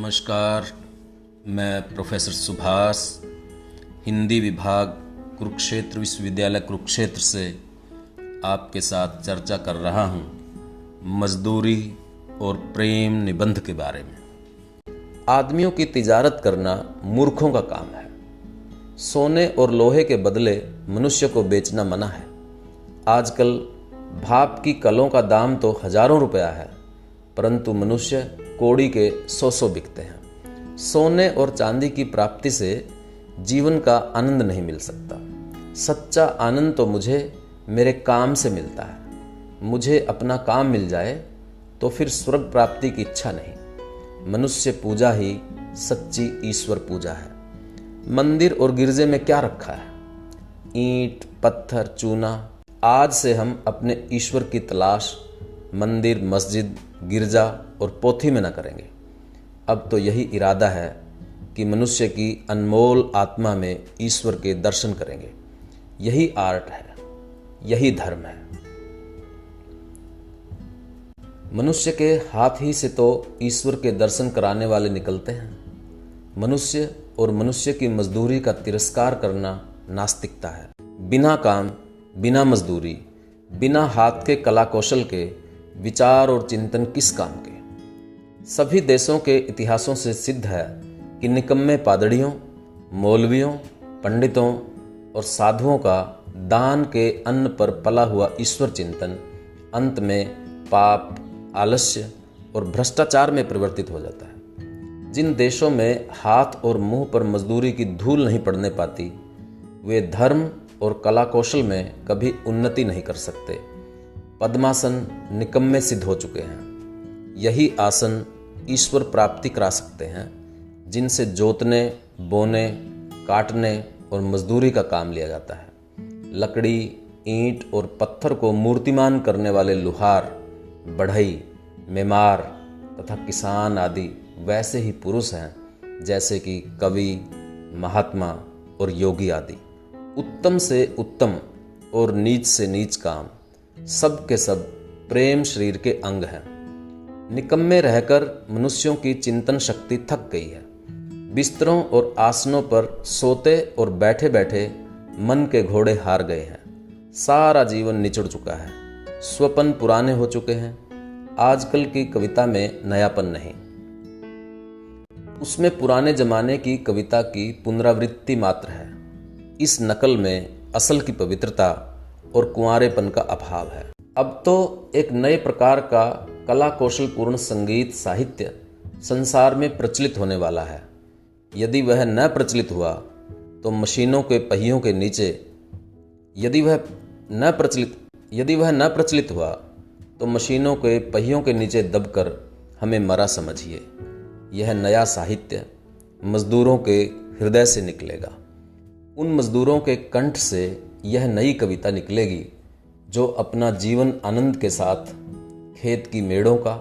नमस्कार। मैं प्रोफेसर सुभाष, हिंदी विभाग, कुरुक्षेत्र विश्वविद्यालय कुरुक्षेत्र से आपके साथ चर्चा कर रहा हूँ मजदूरी और प्रेम निबंध के बारे में। आदमियों की तिजारत करना मूर्खों का काम है। सोने और लोहे के बदले मनुष्य को बेचना मना है। आजकल भाप की कलों का दाम तो हजारों रुपया है, परंतु मनुष्य कौड़ी के 100 बिकते हैं। सोने और चांदी की प्राप्ति से जीवन का आनंद नहीं मिल सकता। सच्चा आनंद तो मुझे मेरे काम से मिलता है। मुझे अपना काम मिल जाए तो फिर स्वर्ग प्राप्ति की इच्छा नहीं। मनुष्य पूजा ही सच्ची ईश्वर पूजा है। मंदिर और गिरजे में क्या रखा है? ईंट, पत्थर, चूना। आज से हम अपने ईश्वर की तलाश मंदिर, मस्जिद, गिरजा और पोथी में न करेंगे। अब तो यही इरादा है कि मनुष्य की अनमोल आत्मा में ईश्वर के दर्शन करेंगे। यही आर्ट है, यही धर्म है। मनुष्य के हाथ ही से तो ईश्वर के दर्शन कराने वाले निकलते हैं। मनुष्य और मनुष्य की मजदूरी का तिरस्कार करना नास्तिकता है। बिना काम, बिना मजदूरी, बिना हाथ के कला कौशल के विचार और चिंतन किस काम के? सभी देशों के इतिहासों से सिद्ध है कि निकम्मे पादड़ियों, मौलवियों, पंडितों और साधुओं का दान के अन्न पर पला हुआ ईश्वर चिंतन अंत में पाप, आलस्य और भ्रष्टाचार में परिवर्तित हो जाता है। जिन देशों में हाथ और मुंह पर मजदूरी की धूल नहीं पड़ने पाती, वे धर्म और कला कौशल में कभी उन्नति नहीं कर सकते। पद्मासन निकम्मे सिद्ध हो चुके हैं। यही आसन ईश्वर प्राप्ति करा सकते हैं, जिनसे जोतने, बोने, काटने और मजदूरी का काम लिया जाता है। लकड़ी, ईंट और पत्थर को मूर्तिमान करने वाले लुहार, बढ़ई, मेमार तथा किसान आदि वैसे ही पुरुष हैं जैसे कि कवि, महात्मा और योगी आदि। उत्तम से उत्तम और नीच से नीच काम सब के सब प्रेम शरीर के अंग हैं। निकम्मे रहकर मनुष्यों की चिंतन शक्ति थक गई है। बिस्तरों और आसनों पर सोते और बैठे बैठे मन के घोड़े हार गए हैं। सारा जीवन निचुड़ चुका है। स्वपन पुराने हो चुके हैं। आजकल की कविता में नयापन नहीं, उसमें पुराने जमाने की कविता की पुनरावृत्ति मात्र है। इस नकल में असल की पवित्रता और कुंवारेपन का अभाव है। अब तो एक नए प्रकार का कला कौशल पूर्ण संगीत साहित्य संसार में प्रचलित होने वाला है। यदि वह न प्रचलित हुआ तो मशीनों के पहियों के नीचे यदि वह न प्रचलित हुआ तो मशीनों के पहियों के नीचे दबकर हमें मरा समझिए। यह नया साहित्य मजदूरों के हृदय से निकलेगा। उन मजदूरों के कंठ से यह नई कविता निकलेगी जो अपना जीवन आनंद के साथ खेत की मेड़ों का,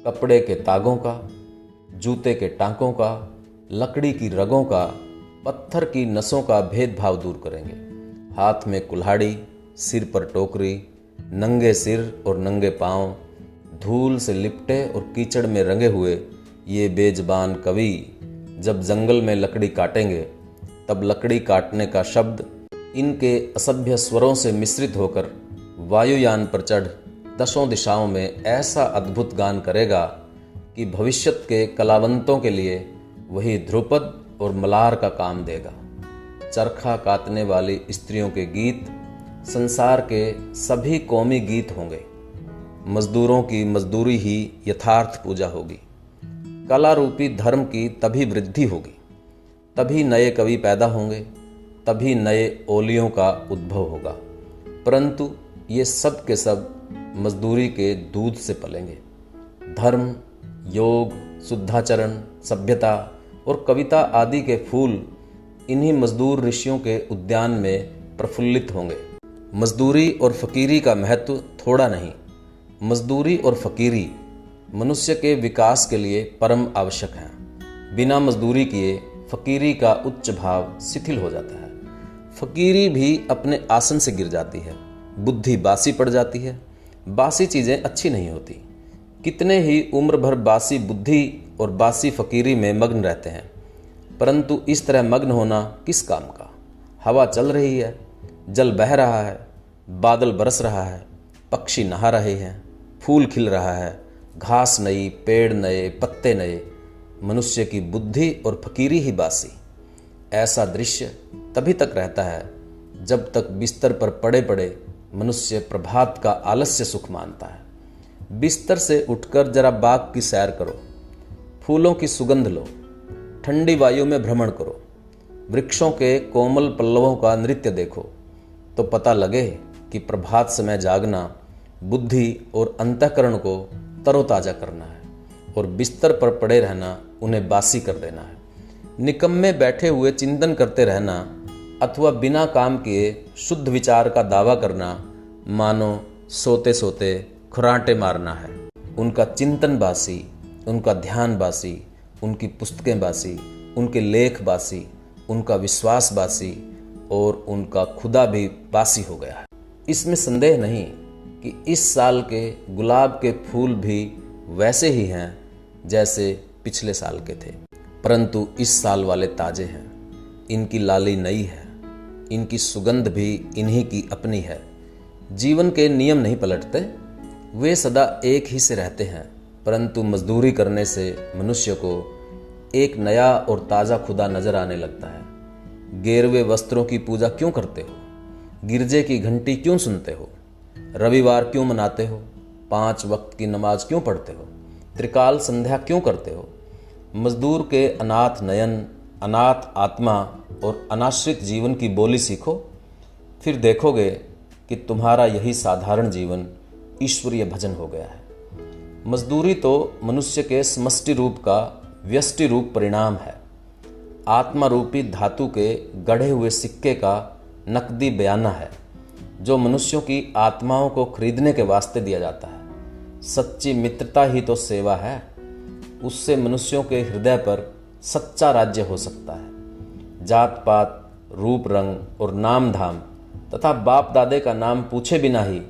कपड़े के तागों का, जूते के टांकों का, लकड़ी की रगों का, पत्थर की नसों का भेदभाव दूर करेंगे। हाथ में कुल्हाड़ी, सिर पर टोकरी, नंगे सिर और नंगे पांव, धूल से लिपटे और कीचड़ में रंगे हुए ये बेजबान कवि जब जंगल में लकड़ी काटेंगे, तब लकड़ी काटने का शब्द इनके असभ्य स्वरों से मिश्रित होकर वायुयान पर चढ़ दसों दिशाओं में ऐसा अद्भुत गान करेगा कि भविष्यत के कलावंतों के लिए वही ध्रुपद और मलार का काम देगा। चरखा कातने वाली स्त्रियों के गीत संसार के सभी कौमी गीत होंगे। मजदूरों की मजदूरी ही यथार्थ पूजा होगी। कला रूपी धर्म की तभी वृद्धि होगी, तभी नए कवि पैदा होंगे, तभी नए ओलियों का उद्भव होगा। परंतु ये सब के सब मजदूरी के दूध से पलेंगे। धर्म, योग, शुद्धाचरण, सभ्यता और कविता आदि के फूल इन्हीं मजदूर ऋषियों के उद्यान में प्रफुल्लित होंगे। मजदूरी और फकीरी का महत्व थोड़ा नहीं। मजदूरी और फकीरी मनुष्य के विकास के लिए परम आवश्यक हैं। बिना मजदूरी किए फकीरी का उच्च भाव शिथिल हो जाता है। फकीरी भी अपने आसन से गिर जाती है। बुद्धि बासी पड़ जाती है। बासी चीज़ें अच्छी नहीं होती। कितने ही उम्र भर बासी बुद्धि और बासी फकीरी में मग्न रहते हैं, परंतु इस तरह मग्न होना किस काम का। हवा चल रही है, जल बह रहा है, बादल बरस रहा है, पक्षी नहा रहे हैं, फूल खिल रहा है, घास नई, पेड़ नए, पत्ते नए, मनुष्य की बुद्धि और फकीरी ही बासी। ऐसा दृश्य तभी तक रहता है जब तक बिस्तर पर पड़े पड़े मनुष्य प्रभात का आलस्य सुख मानता है। बिस्तर से उठकर जरा बाग की सैर करो, फूलों की सुगंध लो, ठंडी वायु में भ्रमण करो, वृक्षों के कोमल पल्लवों का नृत्य देखो, तो पता लगे कि प्रभात समय जागना बुद्धि और अंतःकरण को तरोताजा करना है और बिस्तर पर पड़े रहना उन्हें बासी कर देना है। निकम्मे बैठे हुए चिंतन करते रहना अथवा बिना काम किए शुद्ध विचार का दावा करना मानो सोते सोते खुरांटे मारना है। उनका चिंतन बासी, उनका ध्यान बासी, उनकी पुस्तकें बासी, उनके लेख बासी, उनका विश्वास बासी और उनका खुदा भी बासी हो गया है। इसमें संदेह नहीं कि इस साल के गुलाब के फूल भी वैसे ही हैं जैसे पिछले साल के थे, परंतु इस साल वाले ताजे हैं। इनकी लाली नई है, इनकी सुगंध भी इन्हीं की अपनी है। जीवन के नियम नहीं पलटते, वे सदा एक ही से रहते हैं, परंतु मजदूरी करने से मनुष्य को एक नया और ताज़ा खुदा नजर आने लगता है। गेरवे वस्त्रों की पूजा क्यों करते हो? गिरजे की घंटी क्यों सुनते हो? रविवार क्यों मनाते हो? 5 वक्त की नमाज क्यों पढ़ते हो? त्रिकाल संध्या क्यों करते हो? मजदूर के अनाथ नयन, अनाथ आत्मा और अनाश्रित जीवन की बोली सीखो, फिर देखोगे कि तुम्हारा यही साधारण जीवन ईश्वरीय भजन हो गया है। मजदूरी तो मनुष्य के समष्टि रूप का व्यष्टि रूप परिणाम है, आत्मा रूपी धातु के गढ़े हुए सिक्के का नकदी बयाना है, जो मनुष्यों की आत्माओं को खरीदने के वास्ते दिया जाता है। सच्ची मित्रता ही तो सेवा है, उससे मनुष्यों के हृदय पर सच्चा राज्य हो सकता है। जात पात, रूप रंग और नाम धाम तथा बाप दादे का नाम पूछे बिना ही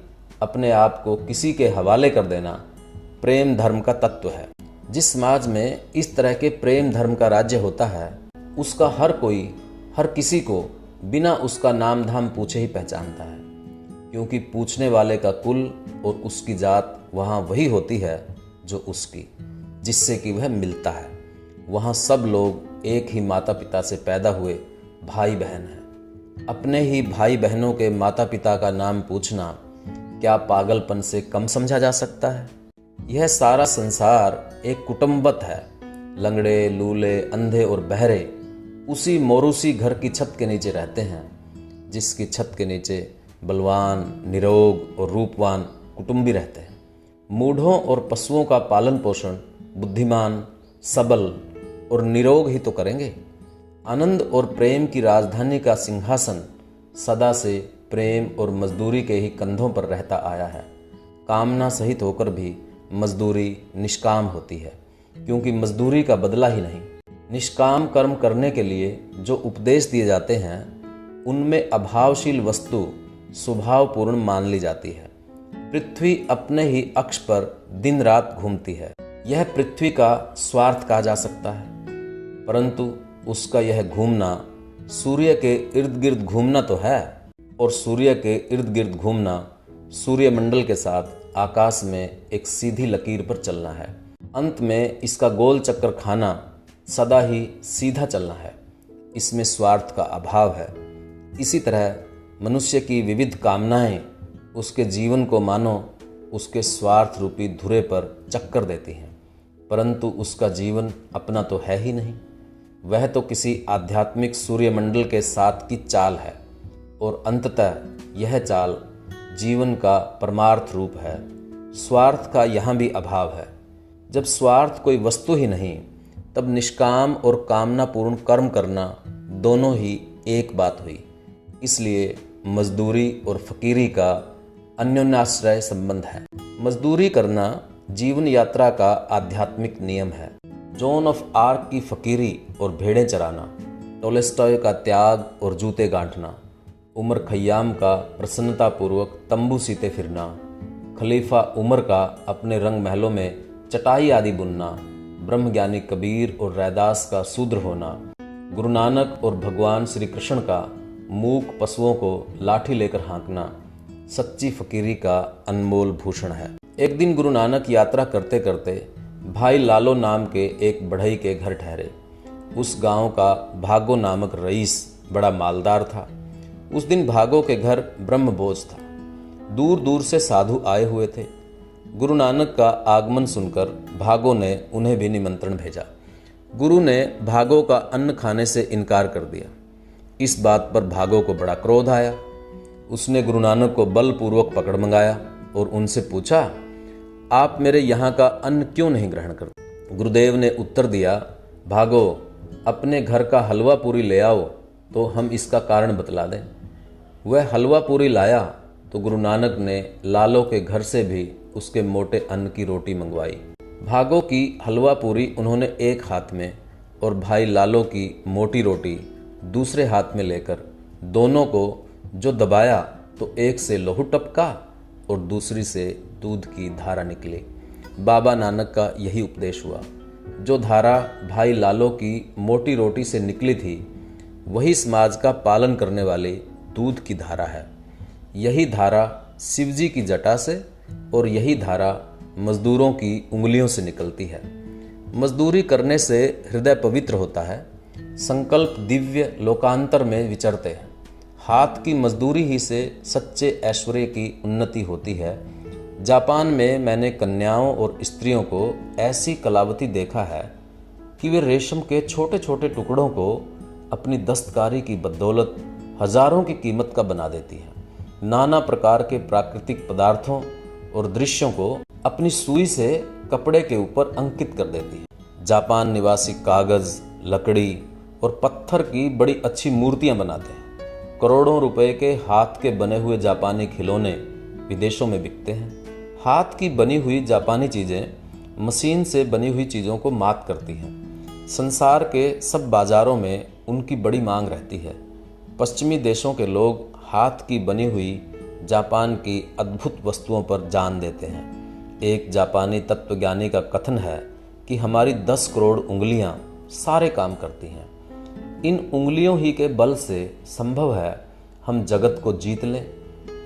अपने आप को किसी के हवाले कर देना प्रेम धर्म का तत्व है। जिस समाज में इस तरह के प्रेम धर्म का राज्य होता है, उसका हर कोई हर किसी को बिना उसका नाम धाम पूछे ही पहचानता है, क्योंकि पूछने वाले का कुल और उसकी जात वहाँ वही होती है जो उसकी, जिससे कि वह मिलता है। वहाँ सब लोग एक ही माता पिता से पैदा हुए भाई बहन हैं। अपने ही भाई बहनों के माता पिता का नाम पूछना क्या पागलपन से कम समझा जा सकता है? यह सारा संसार एक कुटुंबत है। लंगड़े, लूले, अंधे और बहरे उसी मोरूसी घर की छत के नीचे रहते हैं, जिसकी छत के नीचे बलवान, निरोग और रूपवान कुटुंबी रहते हैं। मूढ़ों और पशुओं का पालन पोषण बुद्धिमान, सबल और निरोग ही तो करेंगे। आनंद और प्रेम की राजधानी का सिंहासन सदा से प्रेम और मजदूरी के ही कंधों पर रहता आया है। कामना सहित होकर भी मजदूरी निष्काम होती है, क्योंकि मजदूरी का बदला ही नहीं। निष्काम कर्म करने के लिए जो उपदेश दिए जाते हैं, उनमें अभावशील वस्तु स्वभावपूर्ण मान ली जाती है। पृथ्वी अपने ही अक्ष पर दिन रात घूमती है। यह पृथ्वी का स्वार्थ कहा जा सकता है, परंतु उसका यह घूमना सूर्य के इर्द गिर्द घूमना तो है, और सूर्य के इर्द गिर्द घूमना सूर्यमंडल के साथ आकाश में एक सीधी लकीर पर चलना है। अंत में इसका गोल चक्कर खाना सदा ही सीधा चलना है। इसमें स्वार्थ का अभाव है। इसी तरह मनुष्य की विविध कामनाएं उसके जीवन को मानो उसके स्वार्थ रूपी धुरे पर चक्कर देती हैं, परंतु उसका जीवन अपना तो है ही नहीं। वह तो किसी आध्यात्मिक सूर्यमंडल के साथ की चाल है, और अंततः यह चाल जीवन का परमार्थ रूप है। स्वार्थ का यहाँ भी अभाव है। जब स्वार्थ कोई वस्तु ही नहीं, तब निष्काम और कामनापूर्ण कर्म करना दोनों ही एक बात हुई। इसलिए मजदूरी और फकीरी का अन्योन्याश्रय संबंध है। मजदूरी करना जीवन यात्रा का आध्यात्मिक नियम है। जॉन ऑफ आर्क की फकीरी और भेड़ें चराना, टोलेस्टॉय का त्याग और जूते गांठना, उमर खय्याम का प्रसन्नतापूर्वक तंबू सीते फिरना, खलीफा उमर का अपने रंग महलों में चटाई आदि बुनना, ब्रह्मज्ञानी कबीर और रैदास का शूद्र होना, गुरु नानक और भगवान श्री कृष्ण का मूक पशुओं को लाठी लेकर हाँकना सच्ची फकीरी का अनमोल भूषण है। एक दिन गुरु नानक यात्रा करते करते भाई लालो नाम के एक बढ़ई के घर ठहरे। उस गांव का भागो नामक रईस बड़ा मालदार था। उस दिन भागो के घर ब्रह्मभोज था। दूर दूर से साधु आए हुए थे। गुरु नानक का आगमन सुनकर भागो ने उन्हें भी निमंत्रण भेजा। गुरु ने भागो का अन्न खाने से इनकार कर दिया। इस बात पर भागो को बड़ा क्रोध आया। उसने गुरु नानक को बलपूर्वक पकड़ मंगाया और उनसे पूछा, आप मेरे यहाँ का अन्न क्यों नहीं ग्रहण करते? गुरुदेव ने उत्तर दिया, भागो, अपने घर का हलवा पूरी ले आओ तो हम इसका कारण बतला दें। वह हलवा पूरी लाया तो गुरु नानक ने लालो के घर से भी उसके मोटे अन्न की रोटी मंगवाई। भागो की हलवा पूरी उन्होंने एक हाथ में और भाई लालो की मोटी रोटी दूसरे हाथ में लेकर दोनों को जो दबाया तो एक से लहू टपका और दूसरी से दूध की धारा निकली। बाबा नानक का यही उपदेश हुआ। जो धारा भाई लालो की मोटी रोटी से निकली थी वही समाज का पालन करने वाली दूध की धारा है। यही धारा शिवजी की जटा से और यही धारा मजदूरों की उंगलियों से निकलती है। मजदूरी करने से हृदय पवित्र होता है। संकल्प दिव्य लोकांतर में विचरते हैं। हाथ की मजदूरी ही से सच्चे ऐश्वर्य की उन्नति होती है। जापान में मैंने कन्याओं और स्त्रियों को ऐसी कलावती देखा है कि वे रेशम के छोटे छोटे टुकड़ों को अपनी दस्तकारी की बदौलत हजारों की कीमत का बना देती है। नाना प्रकार के प्राकृतिक पदार्थों और दृश्यों को अपनी सुई से कपड़े के ऊपर अंकित कर देती है। जापान निवासी कागज, लकड़ी और पत्थर की बड़ी अच्छी मूर्तियां बनाते हैं। करोड़ों रुपए के हाथ के बने हुए जापानी खिलौने विदेशों में बिकते हैं। हाथ की बनी हुई जापानी चीजें मशीन से बनी हुई चीजों को मात करती हैं। संसार के सब बाजारों में उनकी बड़ी मांग रहती है। पश्चिमी देशों के लोग हाथ की बनी हुई जापान की अद्भुत वस्तुओं पर जान देते हैं। एक जापानी तत्वज्ञानी का कथन है कि हमारी 10 करोड़ उंगलियां सारे काम करती हैं। इन उंगलियों ही के बल से संभव है हम जगत को जीत लें।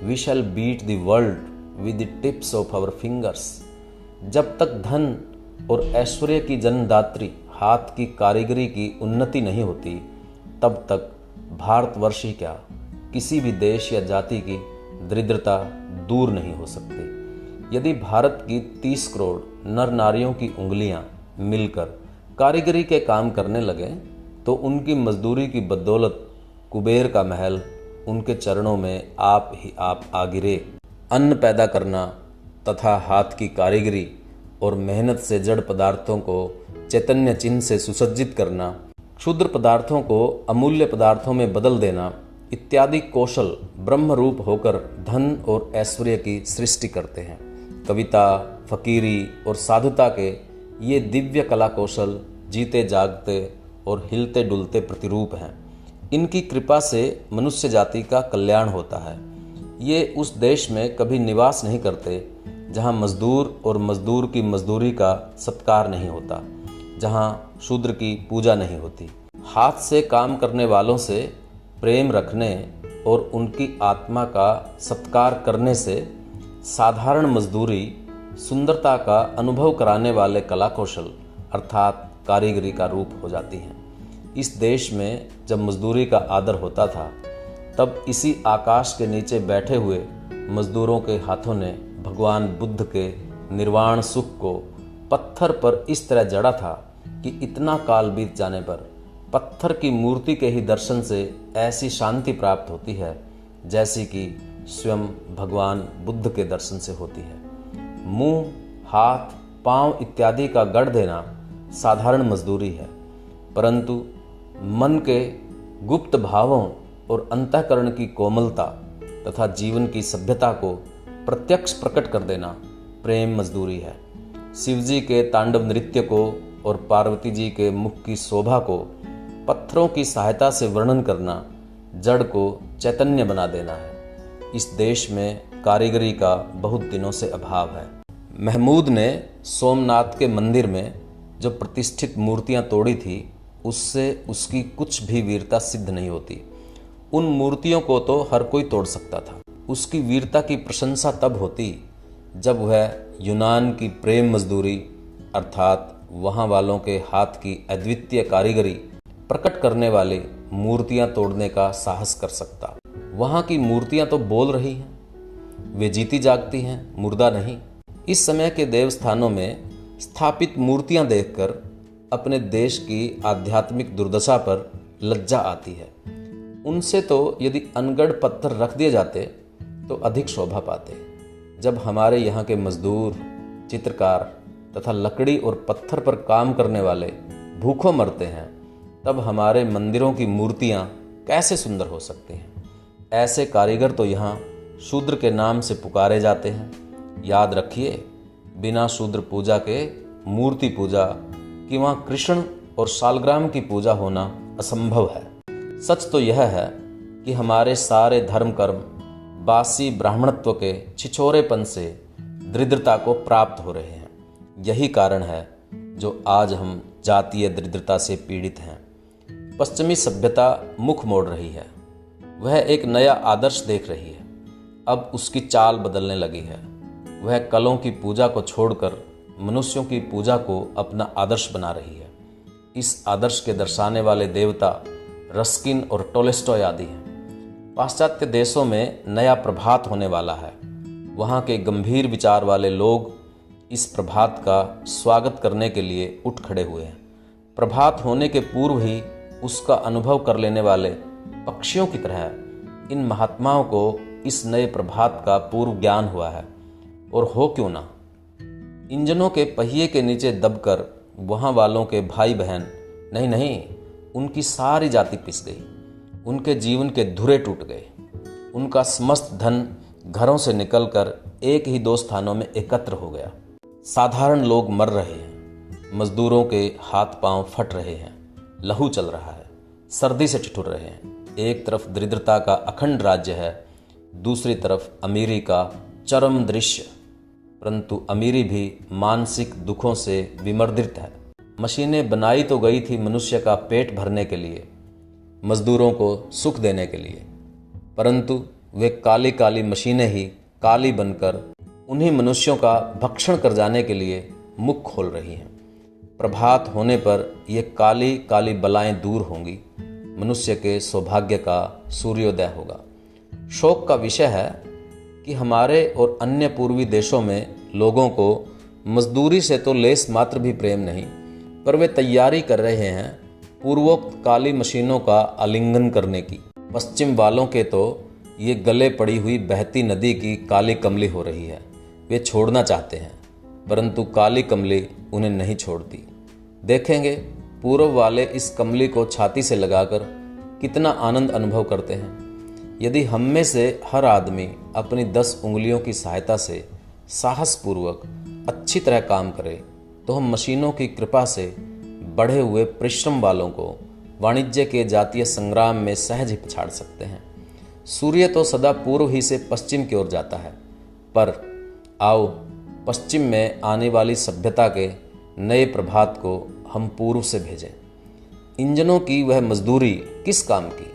We shall beat the world with the tips of our fingers. जब तक धन और ऐश्वर्य की जन्मदात्री हाथ की कारीगरी की उन्नति नहीं होती तब तक भारतवर्ष ही क्या किसी भी देश या जाति की दरिद्रता दूर नहीं हो सकती। यदि भारत की 30 करोड़ नर नारियों की उंगलियां मिलकर कारीगरी के काम करने लगे तो उनकी मजदूरी की बदौलत कुबेर का महल उनके चरणों में आप ही आप आ गिरे। अन्न पैदा करना तथा हाथ की कारीगरी और मेहनत से जड़ पदार्थों को चैतन्य चिन्ह से सुसज्जित करना, क्षुद्र पदार्थों को अमूल्य पदार्थों में बदल देना इत्यादि कौशल ब्रह्म रूप होकर धन और ऐश्वर्य की सृष्टि करते हैं। कविता, फकीरी और साधुता के ये दिव्य कला कौशल जीते जागते और हिलते डुलते प्रतिरूप हैं। इनकी कृपा से मनुष्य जाति का कल्याण होता है। ये उस देश में कभी निवास नहीं करते जहाँ मजदूर और मजदूर की मजदूरी का सत्कार नहीं होता, जहाँ शूद्र की पूजा नहीं होती। हाथ से काम करने वालों से प्रेम रखने और उनकी आत्मा का सत्कार करने से साधारण मजदूरी सुंदरता का अनुभव कराने वाले कला कौशल अर्थात कारीगरी का रूप हो जाती है। इस देश में जब मजदूरी का आदर होता था तब इसी आकाश के नीचे बैठे हुए मजदूरों के हाथों ने भगवान बुद्ध के निर्वाण सुख को पत्थर पर इस तरह जड़ा था कि इतना काल बीत जाने पर पत्थर की मूर्ति के ही दर्शन से ऐसी शांति प्राप्त होती है जैसी कि स्वयं भगवान बुद्ध के दर्शन से होती है। मुंह, हाथ, पांव इत्यादि का गढ़ देना साधारण मजदूरी है, परंतु मन के गुप्त भावों और अंतःकरण की कोमलता तथा जीवन की सभ्यता को प्रत्यक्ष प्रकट कर देना प्रेम मजदूरी है। शिवजी के तांडव नृत्य को और पार्वती जी के मुख की शोभा को पत्थरों की सहायता से वर्णन करना जड़ को चैतन्य बना देना है। इस देश में कारीगरी का बहुत दिनों से अभाव है। महमूद ने सोमनाथ के मंदिर में जो प्रतिष्ठित मूर्तियां तोड़ी थी उससे उसकी कुछ भी वीरता सिद्ध नहीं होती। उन मूर्तियों को तो हर कोई तोड़ सकता था। उसकी वीरता की प्रशंसा तब होती जब वह यूनान की प्रेम मजदूरी अर्थात वहाँ वालों के हाथ की अद्वितीय कारीगरी प्रकट करने वाली मूर्तियां तोड़ने का साहस कर सकता। वहाँ की मूर्तियां तो बोल रही हैं, वे जीती जागती हैं, मुर्दा नहीं। इस समय के देवस्थानों में स्थापित मूर्तियां देखकर अपने देश की आध्यात्मिक दुर्दशा पर लज्जा आती है। उनसे तो यदि अनगढ़ पत्थर रख दिए जाते तो अधिक शोभा पाते। जब हमारे यहाँ के मजदूर, चित्रकार तथा लकड़ी और पत्थर पर काम करने वाले भूखों मरते हैं, तब हमारे मंदिरों की मूर्तियां कैसे सुंदर हो सकती हैं। ऐसे कारीगर तो यहाँ शूद्र के नाम से पुकारे जाते हैं। याद रखिए, बिना शूद्र पूजा के मूर्ति पूजा कि वहाँ कृष्ण और शालग्राम की पूजा होना असंभव है। सच तो यह है कि हमारे सारे धर्म कर्म बासी ब्राह्मणत्व के छिछोरेपन से दरिद्रता को प्राप्त हो रहे हैं। यही कारण है जो आज हम जातीय दरिद्रता से पीड़ित हैं। पश्चिमी सभ्यता मुख मोड़ रही है। वह एक नया आदर्श देख रही है। अब उसकी चाल बदलने लगी है। वह कलों की पूजा को छोड़कर मनुष्यों की पूजा को अपना आदर्श बना रही है। इस आदर्श के दर्शाने वाले देवता रस्किन और टोलेस्टॉय आदि हैं। पाश्चात्य देशों में नया प्रभात होने वाला है। वहाँ के गंभीर विचार वाले लोग इस प्रभात का स्वागत करने के लिए उठ खड़े हुए हैं। प्रभात होने के पूर्व ही उसका अनुभव कर लेने वाले पक्षियों की तरह इन महात्माओं को इस नए प्रभात का पूर्व ज्ञान हुआ है। और हो क्यों ना, इंजनों के पहिए के नीचे दबकर वहाँ वालों के भाई बहन नहीं, उनकी सारी जाति पिस गई। उनके जीवन के धुरे टूट गए। उनका समस्त धन घरों से निकलकर एक ही दो स्थानों में एकत्र हो गया। साधारण लोग मर रहे हैं। मजदूरों के हाथ पांव फट रहे हैं। लहू चल रहा है। सर्दी से ठिठुर रहे हैं। एक तरफ दरिद्रता का अखंड राज्य है, दूसरी तरफ अमीरी का चरम दृश्य। परंतु अमीरी भी मानसिक दुखों से विमर्दित है। मशीनें बनाई तो गई थी मनुष्य का पेट भरने के लिए, मजदूरों को सुख देने के लिए, परंतु वे काली काली मशीनें ही काली बनकर उन्हीं मनुष्यों का भक्षण कर जाने के लिए मुख खोल रही हैं। प्रभात होने पर ये काली काली बलाएं दूर होंगी। मनुष्य के सौभाग्य का सूर्योदय होगा। शोक का विषय है कि हमारे और अन्य पूर्वी देशों में लोगों को मजदूरी से तो लेस मात्र भी प्रेम नहीं, पर वे तैयारी कर रहे हैं पूर्वोक्त काली मशीनों का आलिंगन करने की। पश्चिम वालों के तो ये गले पड़ी हुई बहती नदी की काली कमली हो रही है। वे छोड़ना चाहते हैं, परंतु काली कमली उन्हें नहीं छोड़ती। देखेंगे पूर्व वाले इस कमली को छाती से लगाकर कितना आनंद अनुभव करते हैं। यदि हम में से हर आदमी अपनी 10 उंगलियों की सहायता से साहसपूर्वक अच्छी तरह काम करे तो हम मशीनों की कृपा से बढ़े हुए परिश्रम वालों को वाणिज्य के जातीय संग्राम में सहज ही पछाड़ सकते हैं। सूर्य तो सदा पूर्व ही से पश्चिम की ओर जाता है, पर आओ पश्चिम में आने वाली सभ्यता के नए प्रभात को हम पूर्व से भेजें। इंजनों की वह मजदूरी किस काम की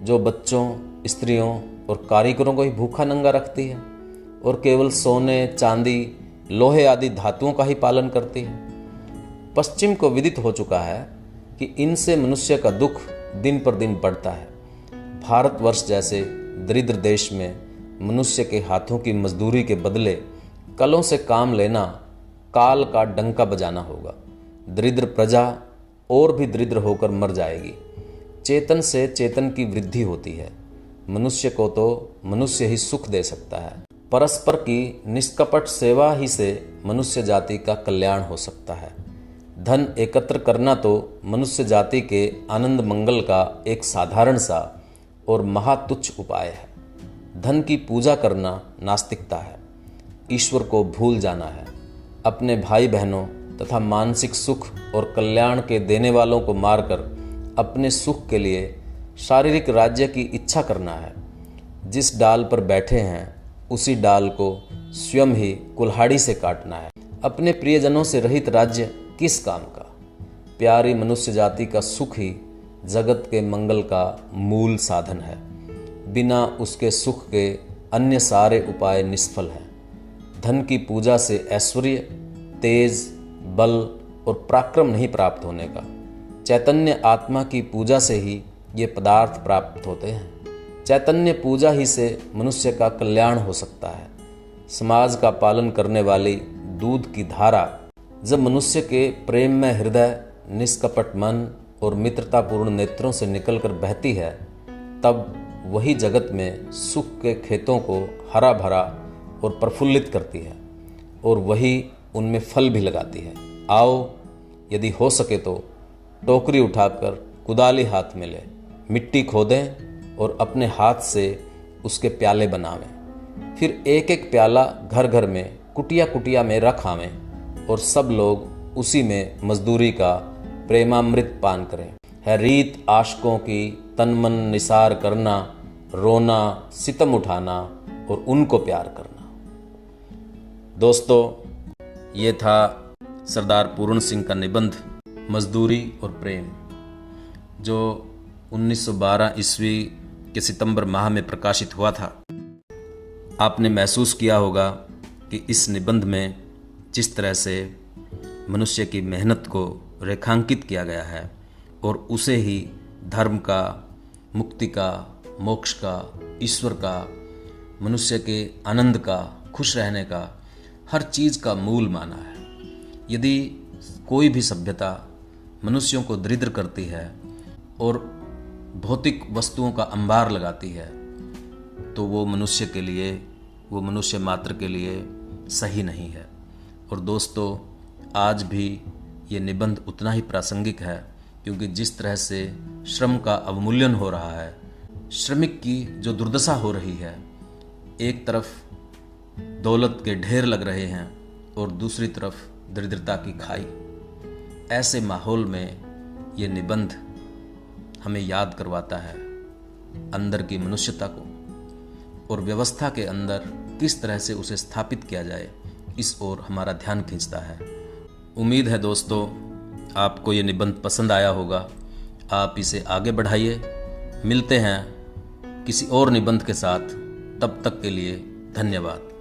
जो बच्चों, स्त्रियों और कारीगरों को ही भूखा नंगा रखती है और केवल सोने, चांदी, लोहे आदि धातुओं का ही पालन करती है। पश्चिम को विदित हो चुका है कि इनसे मनुष्य का दुख दिन पर दिन बढ़ता है। भारतवर्ष जैसे दरिद्र देश में मनुष्य के हाथों की मजदूरी के बदले कलों से काम लेना काल का डंका बजाना होगा। दरिद्र प्रजा और भी दरिद्र होकर मर जाएगी। चेतन से चेतन की वृद्धि होती है। मनुष्य को तो मनुष्य ही सुख दे सकता है। परस्पर की निष्कपट सेवा ही से मनुष्य जाति का कल्याण हो सकता है। धन एकत्र करना तो मनुष्य जाति के आनंद मंगल का एक साधारण सा और महातुच्छ उपाय है। धन की पूजा करना नास्तिकता है। ईश्वर को भूल जाना है। अपने भाई बहनों तथा मानसिक सुख और कल्याण के देने वालों को मारकर अपने सुख के लिए शारीरिक राज्य की इच्छा करना है। जिस डाल पर बैठे हैं उसी डाल को स्वयं ही कुल्हाड़ी से काटना है। अपने प्रियजनों से रहित राज्य किस काम का। प्यारी मनुष्य जाति का सुख ही जगत के मंगल का मूल साधन है। बिना उसके सुख के अन्य सारे उपाय निष्फल हैं। धन की पूजा से ऐश्वर्य, तेज, बल और पराक्रम नहीं प्राप्त होने का। चैतन्य आत्मा की पूजा से ही ये पदार्थ प्राप्त होते हैं। चैतन्य पूजा ही से मनुष्य का कल्याण हो सकता है। समाज का पालन करने वाली दूध की धारा जब मनुष्य के प्रेममय हृदय, निष्कपट मन और मित्रतापूर्ण नेत्रों से निकलकर बहती है, तब वही जगत में सुख के खेतों को हरा भरा और प्रफुल्लित करती है और वही उनमें फल भी लगाती है। आओ, यदि हो सके तो टोकरी उठाकर कुदाली हाथ में ले, मिट्टी खोदें और अपने हाथ से उसके प्याले बनावें। फिर एक एक प्याला घर घर में, कुटिया कुटिया में रख आवें और सब लोग उसी में मजदूरी का प्रेमामृत पान करें। है रीत आशिकों की तन मन निसार करना, रोना, सितम उठाना और उनको प्यार करना। दोस्तों, ये था सरदार पूर्ण सिंह का निबंध मजदूरी और प्रेम, जो 1912 ईस्वी के सितंबर माह में प्रकाशित हुआ था। आपने महसूस किया होगा कि इस निबंध में जिस तरह से मनुष्य की मेहनत को रेखांकित किया गया है और उसे ही धर्म का, मुक्ति का, मोक्ष का, ईश्वर का, मनुष्य के आनंद का, खुश रहने का, हर चीज़ का मूल माना है। यदि कोई भी सभ्यता मनुष्यों को दरिद्र करती है और भौतिक वस्तुओं का अंबार लगाती है, तो वो मनुष्य के लिए, वो मनुष्य मात्र के लिए सही नहीं है। और दोस्तों, आज भी ये निबंध उतना ही प्रासंगिक है, क्योंकि जिस तरह से श्रम का अवमूल्यन हो रहा है, श्रमिक की जो दुर्दशा हो रही है, एक तरफ दौलत के ढेर लग रहे हैं और दूसरी तरफ दरिद्रता की खाई, ऐसे माहौल में ये निबंध हमें याद करवाता है अंदर की मनुष्यता को और व्यवस्था के अंदर किस तरह से उसे स्थापित किया जाए, इस ओर हमारा ध्यान खींचता है। उम्मीद है दोस्तों, आपको ये निबंध पसंद आया होगा। आप इसे आगे बढ़ाइए। मिलते हैं किसी और निबंध के साथ। तब तक के लिए धन्यवाद।